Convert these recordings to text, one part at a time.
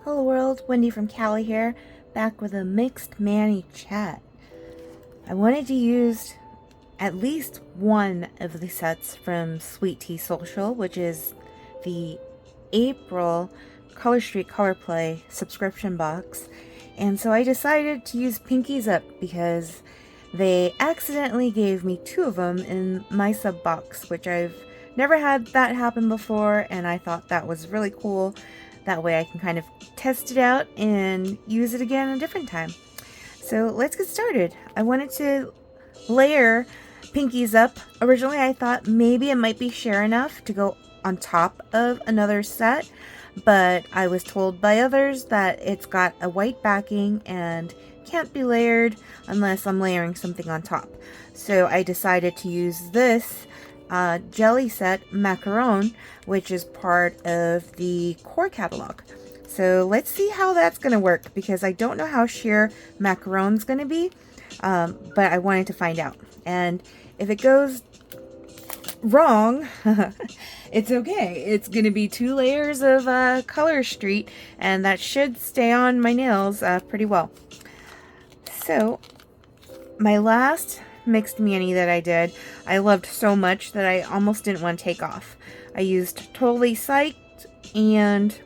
Hello world, Wendy from Cali here, back with a mixed Manny chat. I wanted to use at least one of the sets from Sweet Tea Social, which is the April Color Street Color Play subscription box. And so I decided to use Pinkies Up because they accidentally gave me two of them in my sub box, which I've never had that happen before, and I thought that was really cool. That way I can kind of test it out and use it again a different time. So let's get started. I wanted to layer Pinkies Up. Originally I thought maybe it might be sheer enough to go on top of another set, but I was told by others that it's got a white backing and can't be layered unless I'm layering something on top. So I decided to use this jelly set macaron, which is part of the core catalog. So let's see how that's going to work, because I don't know how sheer macaron's going to be, but I wanted to find out. And if it goes wrong, it's okay. It's going to be 2 layers of Color Street, and that should stay on my nails pretty well. So my last mixed Manny that I did, I loved so much that I almost didn't want to take off. I used Totally Psyched and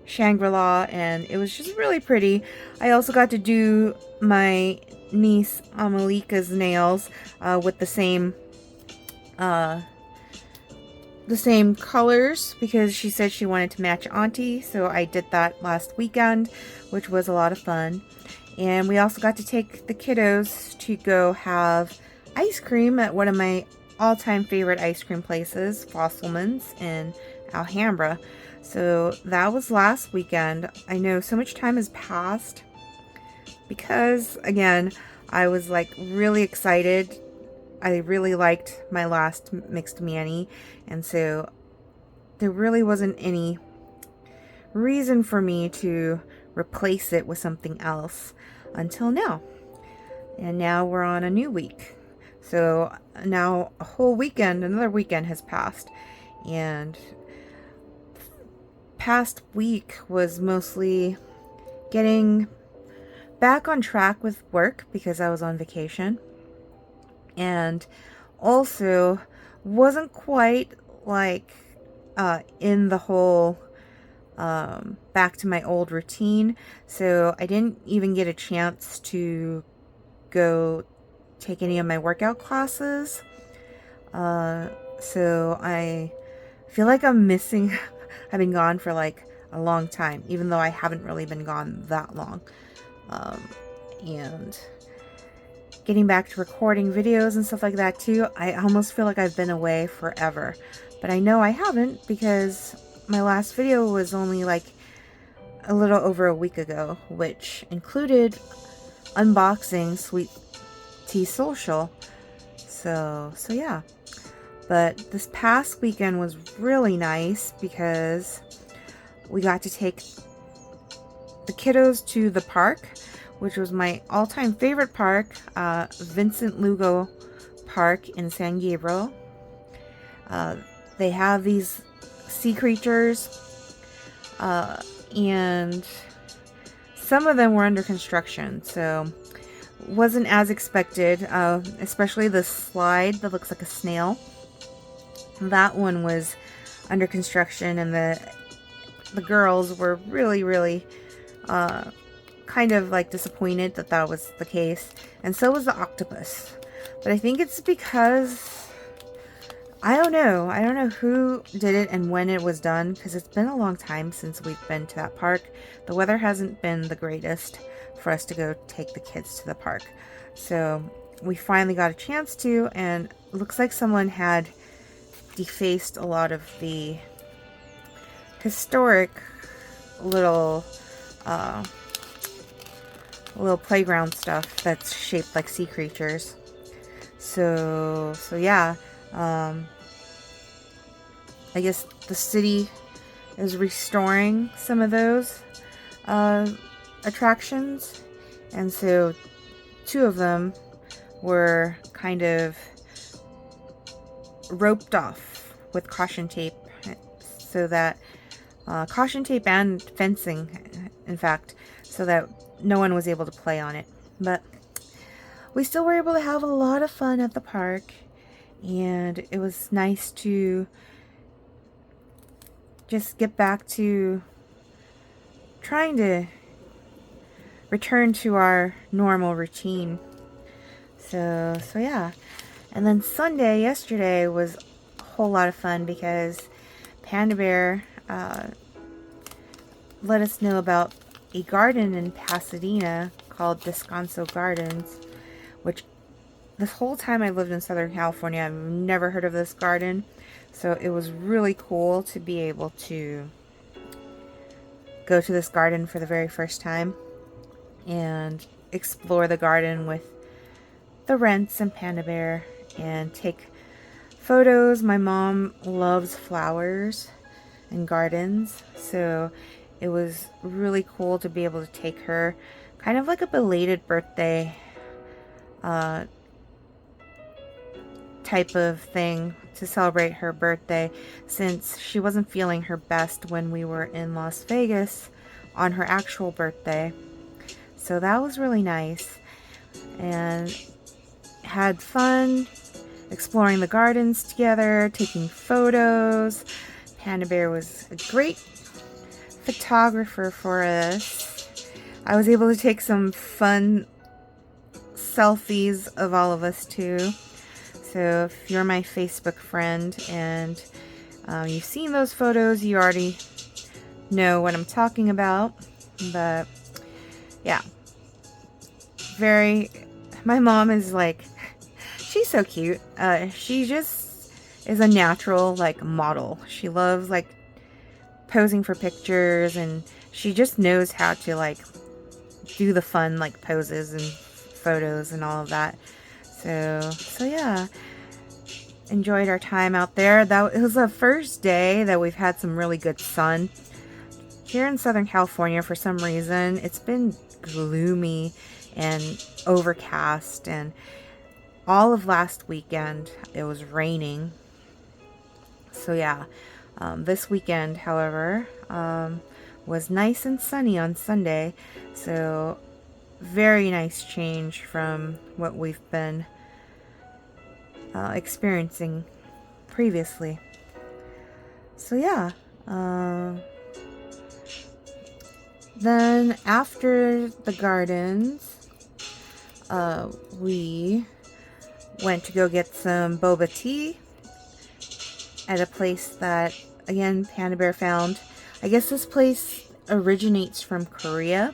Shangri-La, and it was just really pretty. I also got to do my niece Amalika's nails with the same colors, because she said she wanted to match Auntie, so I did that last weekend, which was a lot of fun. And we also got to take the kiddos to go have ice cream at one of my all-time favorite ice cream places, Fossilman's in Alhambra. So that was last weekend. I know so much time has passed because, again, I was like really excited. I really liked my last mixed Manny, and so there really wasn't any reason for me to replace it with something else until now. And now we're on a new week. So now a whole weekend, another weekend has passed, and past week was mostly getting back on track with work because I was on vacation, and also wasn't quite like in the whole back to my old routine, so I didn't even get a chance to go take any of my workout classes. So I feel like I'm missing I've been gone for like a long time, even though I haven't really been gone that long. And getting back to recording videos and stuff like that too, I almost feel like I've been away forever, but I know I haven't, because my last video was only like a little over a week ago, which included unboxing Sweet Tea Social. So yeah. But this past weekend was really nice because we got to take the kiddos to the park, which was my all-time favorite park, Vincent Lugo Park in San Gabriel. They have these sea creatures, and some of them were under construction, so wasn't as expected, especially the slide that looks like a snail. That one was under construction, and the girls were really kind of like disappointed that that was the case, and so was the octopus. But I think it's because I don't know who did it and when it was done, because it's been a long time since we've been to that park. The weather hasn't been the greatest for us to go take the kids to the park, so we finally got a chance to, and it looks like someone had defaced a lot of the historic little playground stuff that's shaped like sea creatures. So yeah, I guess the city is restoring some of those attractions, and so 2 of them were kind of roped off with caution tape, so that caution tape and fencing in fact, so that no one was able to play on it. But we still were able to have a lot of fun at the park, and it was nice to just get back to trying to return to our normal routine. So yeah. And then Sunday, yesterday, was a whole lot of fun because Panda Bear let us know about a garden in Pasadena called Descanso Gardens, which this whole time I've lived in Southern California, I've never heard of this garden. So it was really cool to be able to go to this garden for the very first time and explore the garden with the Rents and Panda Bear and take photos. My mom loves flowers and gardens, so it was really cool to be able to take her, kind of like a belated birthday type of thing, to celebrate her birthday, since she wasn't feeling her best when we were in Las Vegas on her actual birthday. So that was really nice, and had fun exploring the gardens together, taking photos. Panda Bear was a great photographer for us. I was able to take some fun selfies of all of us too. So if you're my Facebook friend and you've seen those photos, you already know what I'm talking about. But yeah, my mom is like, she's so cute. She just is a natural like model. She loves like posing for pictures, and she just knows how to like do the fun like poses and photos and all of that. So yeah, enjoyed our time out there. It was the first day that we've had some really good sun. Here in Southern California, for some reason, it's been gloomy and overcast, and all of last weekend it was raining. So yeah, this weekend, however, was nice and sunny on Sunday. So very nice change from what we've been experiencing previously. So yeah, then after the gardens, we went to go get some boba tea at a place that, again, Panda Bear found. I guess this place originates from Korea,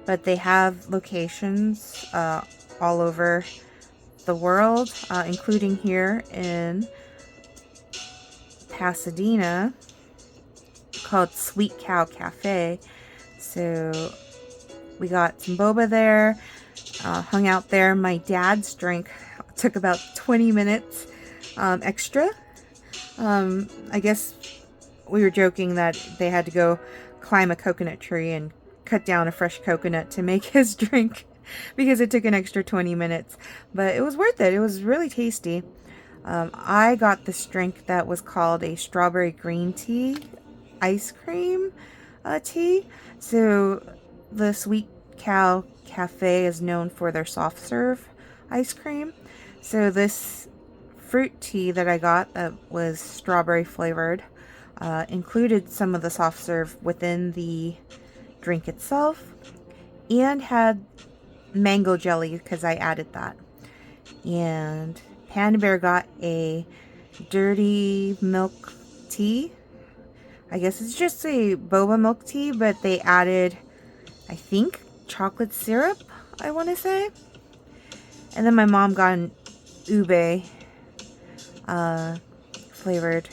but they have locations all over the world, including here in Pasadena, called Sweet Cow Cafe. So we got some boba there, hung out there. My dad's drink took about 20 minutes extra. I guess we were joking that they had to go climb a coconut tree and cut down a fresh coconut to make his drink because it took an extra 20 minutes. But it was worth it. It was really tasty. I got this drink that was called a strawberry green tea ice cream tea. So the Sweet Cow Cafe is known for their soft serve ice cream. So this fruit tea that I got that was strawberry flavored included some of the soft serve within the drink itself, and had mango jelly because I added that. And Panda Bear got a dirty milk tea. I guess it's just a boba milk tea, but they added, I think, chocolate syrup, I want to say. And then my mom got an ube flavored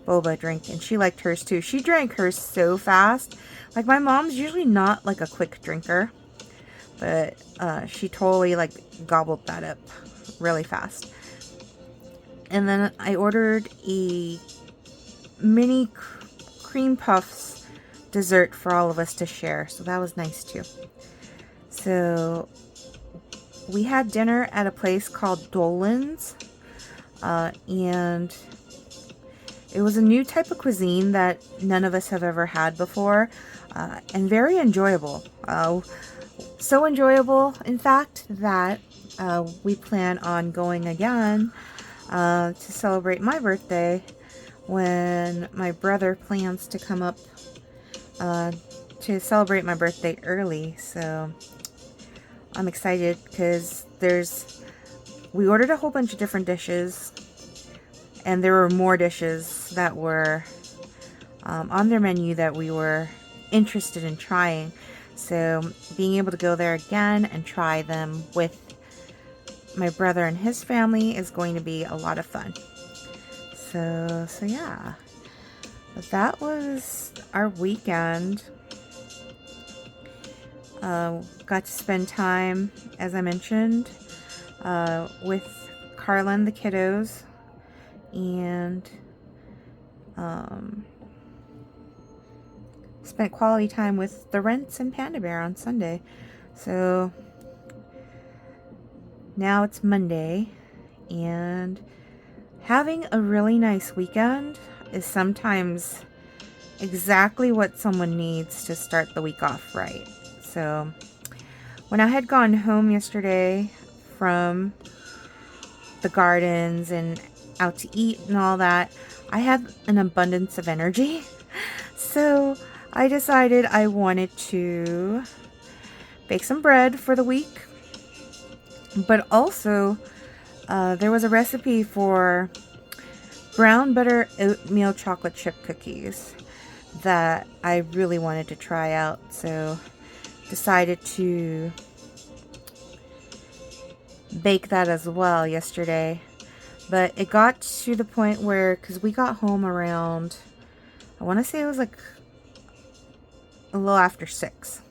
boba drink, and she liked hers too. She drank hers so fast. Like, my mom's usually not like a quick drinker, but she totally like gobbled that up really fast. And then I ordered a mini cream puffs dessert for all of us to share, so that was nice too. So we had dinner at a place called Dolan's, and It was a new type of cuisine that none of us have ever had before, and very enjoyable. So enjoyable, in fact, that we plan on going again to celebrate my birthday when my brother plans to come up to celebrate my birthday early. So I'm excited because we ordered a whole bunch of different dishes, and there were more dishes that were on their menu that we were interested in trying. So being able to go there again and try them with my brother and his family is going to be a lot of fun. So yeah, but that was our weekend. Got to spend time, as I mentioned, with Carlin, the kiddos, and spent quality time with the Rents and Panda Bear on Sunday. So now it's Monday, and having a really nice weekend is sometimes exactly what someone needs to start the week off right. So when I had gone home yesterday from the gardens and out to eat and all that, I had an abundance of energy. So I decided I wanted to bake some bread for the week. But also, there was a recipe for brown butter oatmeal chocolate chip cookies that I really wanted to try out. So decided to bake that as well yesterday. But it got to the point where, because we got home around, I want to say it was like a little after 6.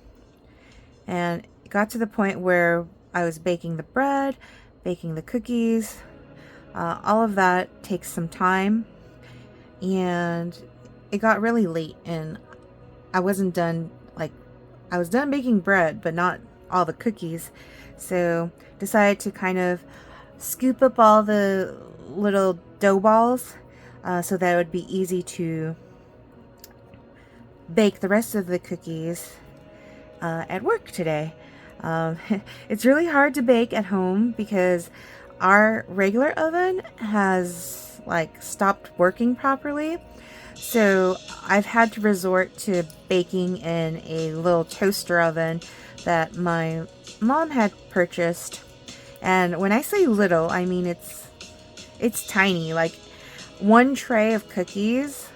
And it got to the point where I was baking the bread, baking the cookies. All of that takes some time. And it got really late, and I wasn't done, I was done baking bread, but not all the cookies. So decided to kind of scoop up all the little dough balls so that it would be easy to bake the rest of the cookies at work today. It's really hard to bake at home because our regular oven has stopped working properly. So I've had to resort to baking in a little toaster oven that my mom had purchased. And when I say little, I mean it's tiny. Like one tray of cookies,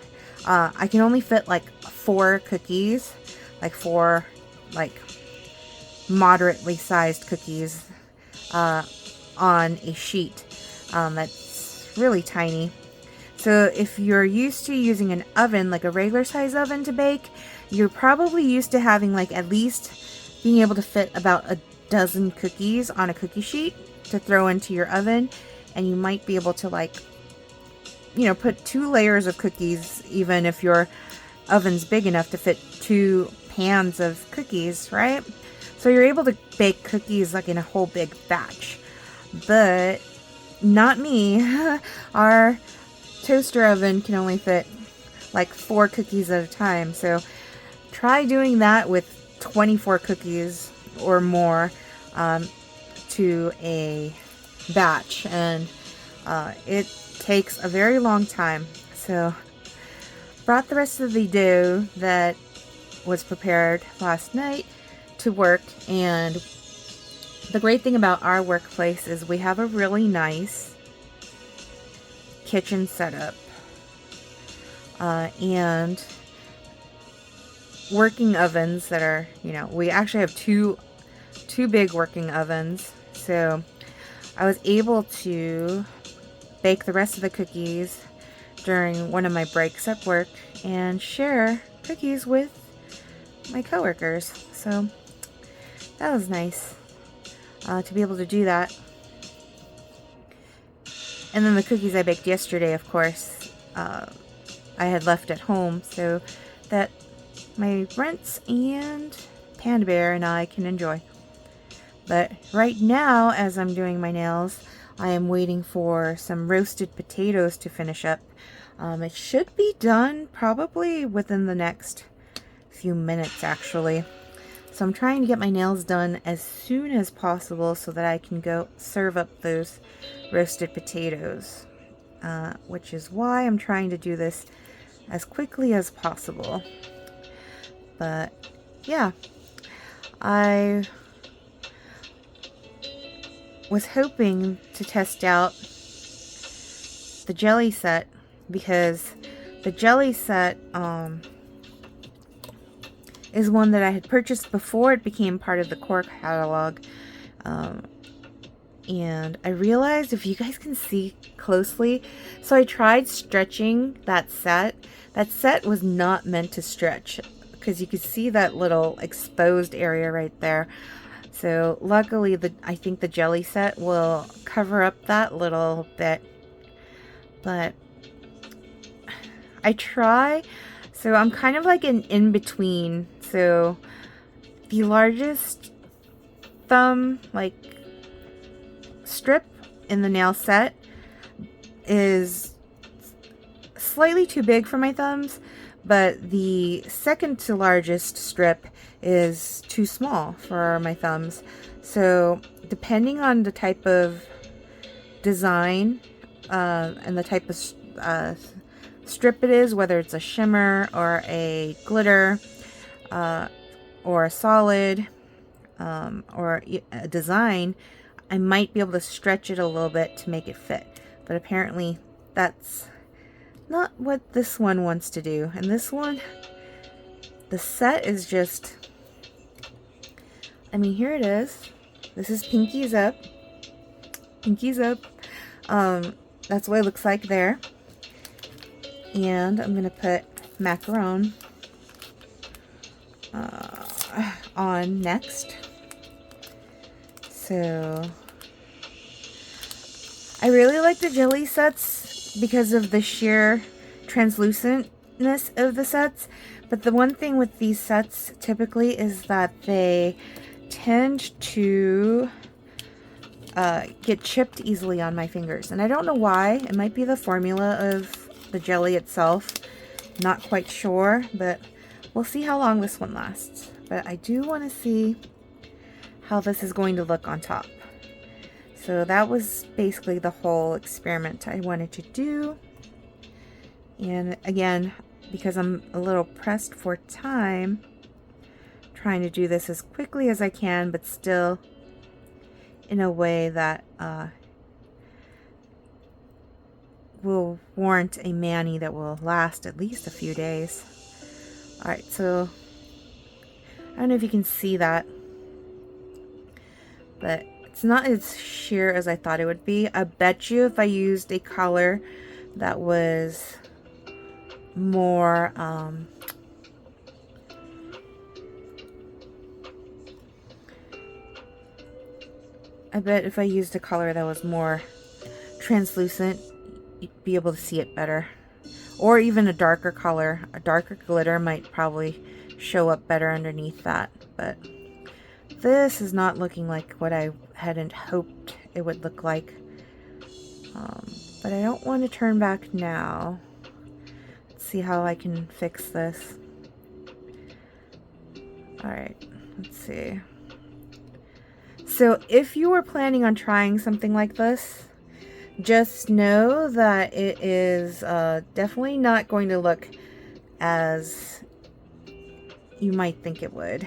I can only fit 4 cookies, 4 moderately sized cookies on a sheet that's really tiny. So if you're used to using an oven, like a regular size oven to bake, you're probably used to having at least being able to fit about a dozen cookies on a cookie sheet to throw into your oven. And you might be able to put 2 layers of cookies, even if your oven's big enough to fit 2 pans of cookies, right? So you're able to bake cookies in a whole big batch. But not me. Our toaster oven can only fit 4 cookies at a time. So try doing that with 24 cookies or more to a batch, and it takes a very long time. So brought the rest of the dough that was prepared last night to work. And the great thing about our workplace is we have a really nice kitchen setup and working ovens that are, we actually have two big working ovens. So I was able to bake the rest of the cookies during one of my breaks at work and share cookies with my coworkers. So that was nice to be able to do that. And then the cookies I baked yesterday, of course, I had left at home so that my Rents and Panda Bear and I can enjoy. But right now, as I'm doing my nails, I am waiting for some roasted potatoes to finish up. It should be done probably within the next few minutes, actually. So I'm trying to get my nails done as soon as possible so that I can go serve up those roasted potatoes, which is why I'm trying to do this as quickly as possible. But yeah, I was hoping to test out the jelly set, because the jelly set is one that I had purchased before it became part of the core catalog. And I realized, if you guys can see closely, so I tried stretching that set. That set was not meant to stretch, because you could see that little exposed area right there. So luckily, I think the jelly set will cover up that little bit. But I try, so I'm kind of like an in-between. So the largest thumb, like, strip in the nail set is slightly too big for my thumbs, but the second to largest strip is too small for my thumbs. So depending on the type of design and the type of strip it is, whether it's a shimmer or a glitter or a solid or a design, I might be able to stretch it a little bit to make it fit. But apparently that's not what this one wants to do. And this one, the set is just, I mean, here it is. This is Pinkies Up. Pinkies Up. That's what it looks like there. And I'm going to put macaron on next. So I really like the jelly sets because of the sheer translucentness of the sets. But the one thing with these sets typically is that they tend to get chipped easily on my fingers. And I don't know why. It might be the formula of the jelly itself. Not quite sure, but we'll see how long this one lasts. But I do want to see how this is going to look on top. So that was basically the whole experiment I wanted to do. And again, because I'm a little pressed for time, trying to do this as quickly as I can, but still in a way that will warrant a mani that will last at least a few days. Alright, so I don't know if you can see that, but it's not as sheer as I thought it would be. I bet you if I used a color that was more translucent, you'd be able to see it better. Or even a darker color. A darker glitter might probably show up better underneath that. But this is not looking like what I hadn't hoped it would look like. But I don't want to turn back now. Let's see how I can fix this. Alright, let's see. So if you were planning on trying something like this, just know that it is definitely not going to look as you might think it would.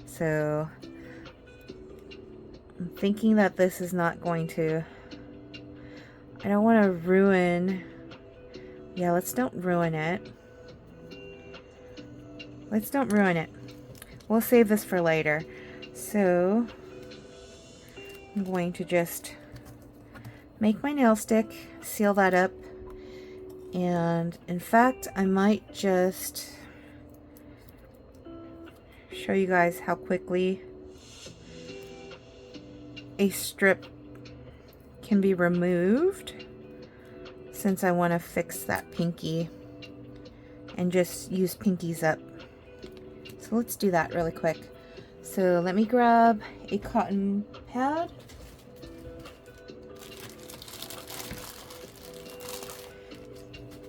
So I'm thinking that this is not going to, I don't want to ruin, yeah, let's don't ruin it. Let's don't ruin it. We'll save this for later. So I'm going to just make my nail stick, seal that up, and in fact I might just show you guys how quickly a strip can be removed, since I want to fix that pinky and just use Pinkies Up. So let's do that really quick. So let me grab a cotton pad.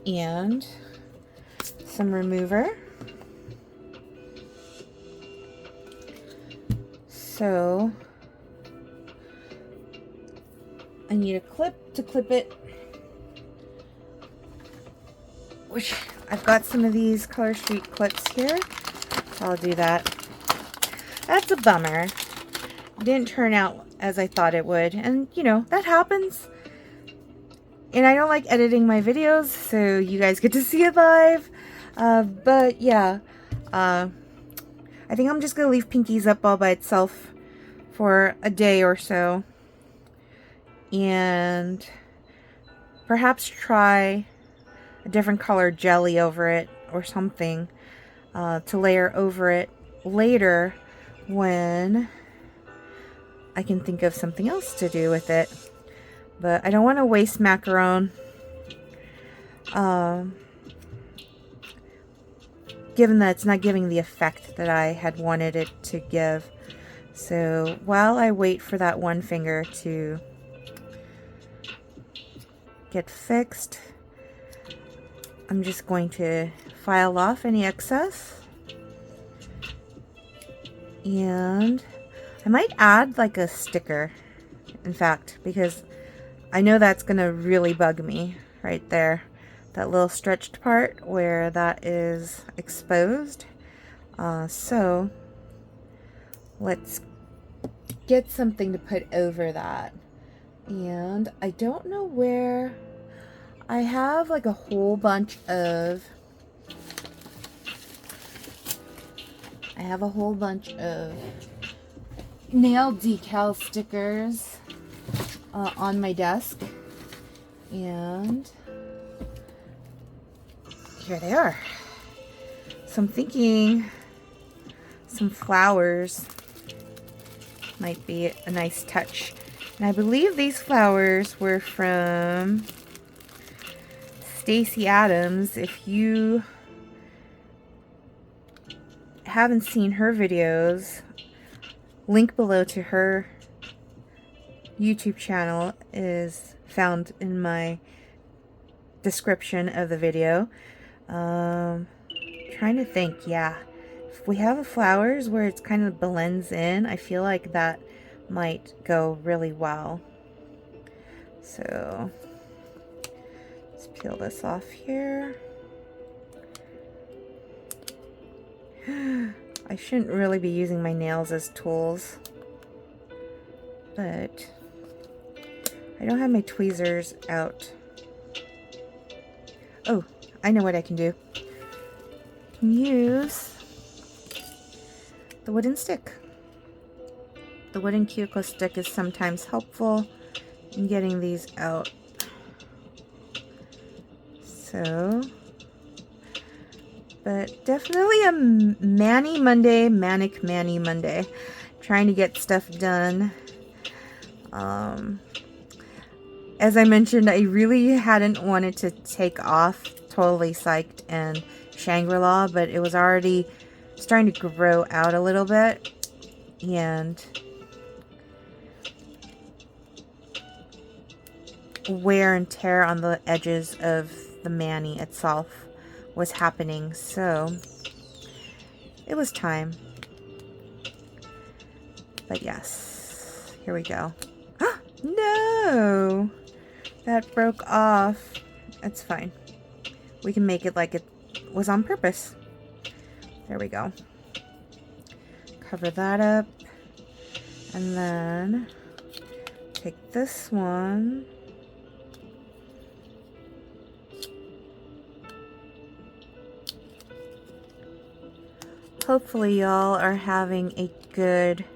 and some remover. So I need a clip to clip it, which I've got some of these Color Street clips here, so I'll do that. That's a bummer. It didn't turn out as I thought it would, and you know, that happens. And I don't like editing my videos, so you guys get to see it live. But yeah, I think I'm just going to leave Pinkies Up all by itself for a day or so. And perhaps try a different color jelly over it or something to layer over it later when I can think of something else to do with it. But I don't want to waste macaron. Given that it's not giving the effect that I had wanted it to give. So while I wait for that one finger to get fixed, I'm just going to file off any excess. And I might add like a sticker, in fact, because I know that's going to really bug me right there. That little stretched part where that is exposed. So let's get something to put over that. And I don't know where. I have like a whole bunch of nail decal stickers on my desk, and here they are. So I'm thinking some flowers might be a nice touch. And I believe these flowers were from Stacy Adams. If you haven't seen her videos, link below to her YouTube channel is found in my description of the video. Trying to think, yeah. If we have the flowers where it's kind of blends in, I feel like that might go really well. So let's peel this off here. I shouldn't really be using my nails as tools, but I don't have my tweezers out. Oh, I know what I can do. I can use the wooden stick. The wooden cuticle stick is sometimes helpful in getting these out. So, but definitely a manic Manny Monday. Trying to get stuff done. As I mentioned, I really hadn't wanted to take off Totally Psyched and Shangri-La, but it was already starting to grow out a little bit, and wear and tear on the edges of the mani itself was happening, so it was time. But yes, here we go. No! That broke off. It's fine. We can make it like it was on purpose. There we go. Cover that up. And then take this one. Hopefully y'all are having a good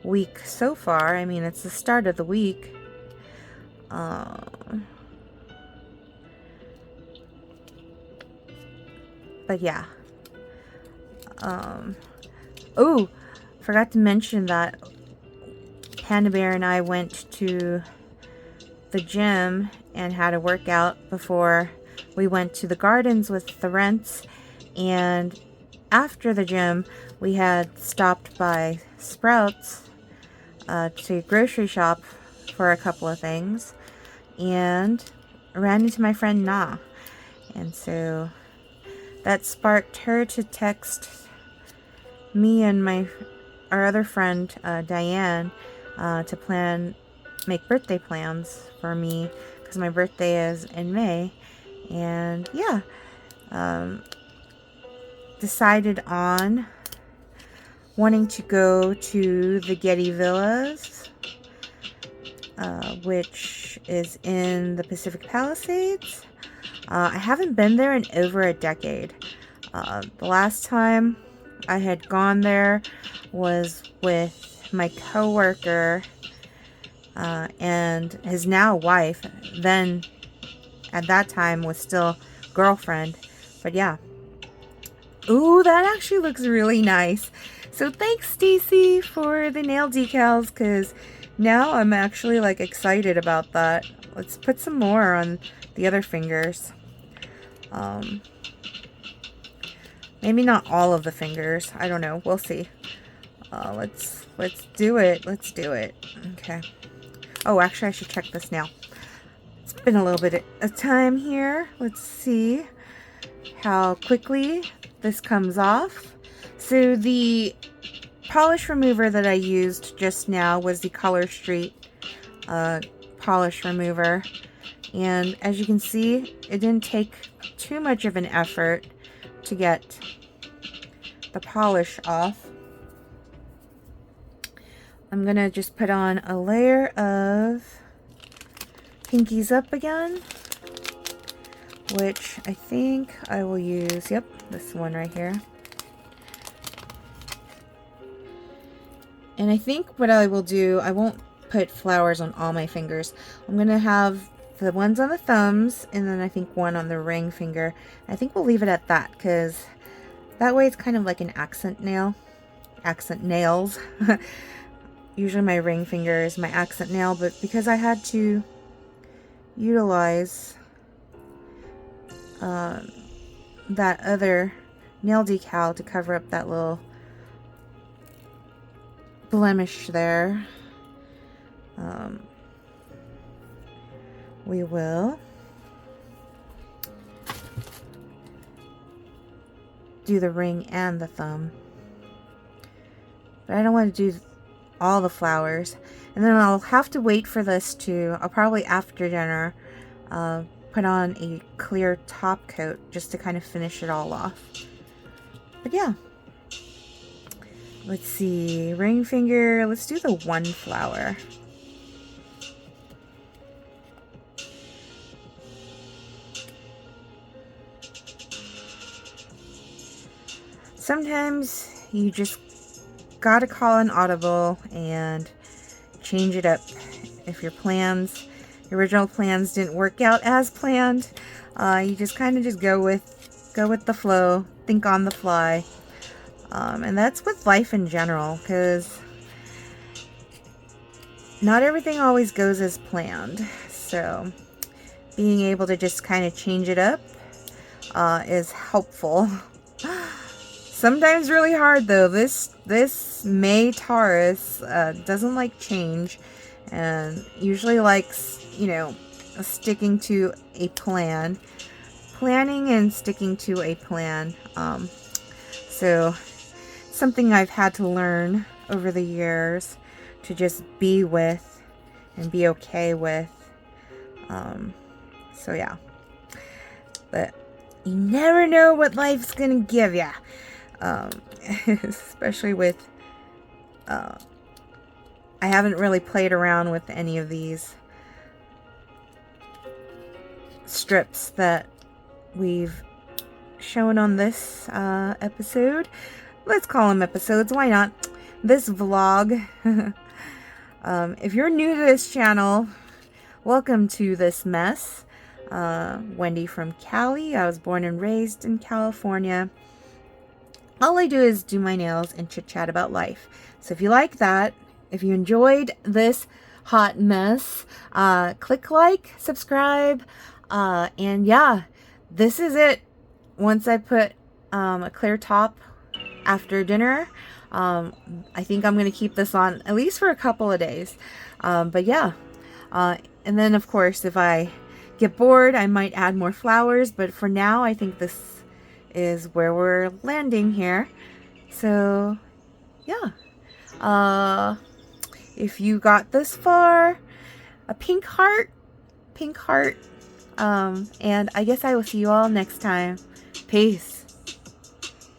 week so far. I mean, it's the start of the week. But yeah. Oh, forgot to mention that Panda Bear and I went to the gym and had a workout before we went to the gardens with the rents, and after the gym we had stopped by Sprouts to grocery shop for a couple of things, and ran into my friend Na. And so that sparked her to text me and our other friend, Diane, to make birthday plans for me, because my birthday is in May. And yeah, decided on wanting to go to the Getty Villas, which is in the Pacific Palisades. I haven't been there in over a decade. The last time I had gone there was with my coworker and his now wife. Then at that time was still girlfriend. But yeah. Ooh, that actually looks really nice. So thanks, Stacy, for the nail decals, because now I'm actually like excited about that. Let's put some more on the other fingers. Maybe not all of the fingers. I don't know. We'll see. Let's do it. Let's do it. Okay. Oh, actually, I should check this now. It's been a little bit of time here. Let's see how quickly this comes off. So the polish remover that I used just now was the Color Street polish remover. And as you can see, it didn't take too much of an effort to get the polish off. I'm gonna just put on a layer of Pinkies Up again, which I think I will use, yep, this one right here. And I think what I will do, I won't put flowers on all my fingers. I'm gonna have the ones on the thumbs, and then I think one on the ring finger. I think we'll leave it at that, because that way it's kind of like an accent nail. Accent nails. Usually my ring finger is my accent nail, but because I had to utilize that other nail decal to cover up that little blemish there, we will do the ring and the thumb. But I don't want to do all the flowers. And then I'll have to wait for this I'll probably after dinner put on a clear top coat just to kind of finish it all off. But yeah. Let's see, ring finger, let's do the one flower. Sometimes you just gotta call an audible and change it up. If your original plans didn't work out as planned, you just kind of just go with the flow, think on the fly. And that's with life in general, because not everything always goes as planned. So being able to just kind of change it up is helpful. Sometimes really hard though. This May Taurus doesn't like change, and usually likes, sticking to a plan, planning and sticking to a plan. So something I've had to learn over the years to just be with and be okay with. So yeah, but you never know what life's gonna give ya. Especially with I haven't really played around with any of these strips that we've shown on this episode. Let's call them episodes, why not? This vlog. If you're new to this channel, welcome to this mess. Wendy from Cali. I was born and raised in California. All I do is do my nails and chit chat about life. So if you like that, if you enjoyed this hot mess, click like, subscribe, and yeah, this is it. Once I put a clear top after dinner, I think I'm going to keep this on at least for a couple of days. But yeah, and then of course if I get bored, I might add more flowers, but for now, I think this is where we're landing here. So, yeah. If you got this far, a pink heart, and I guess I will see you all next time. Peace.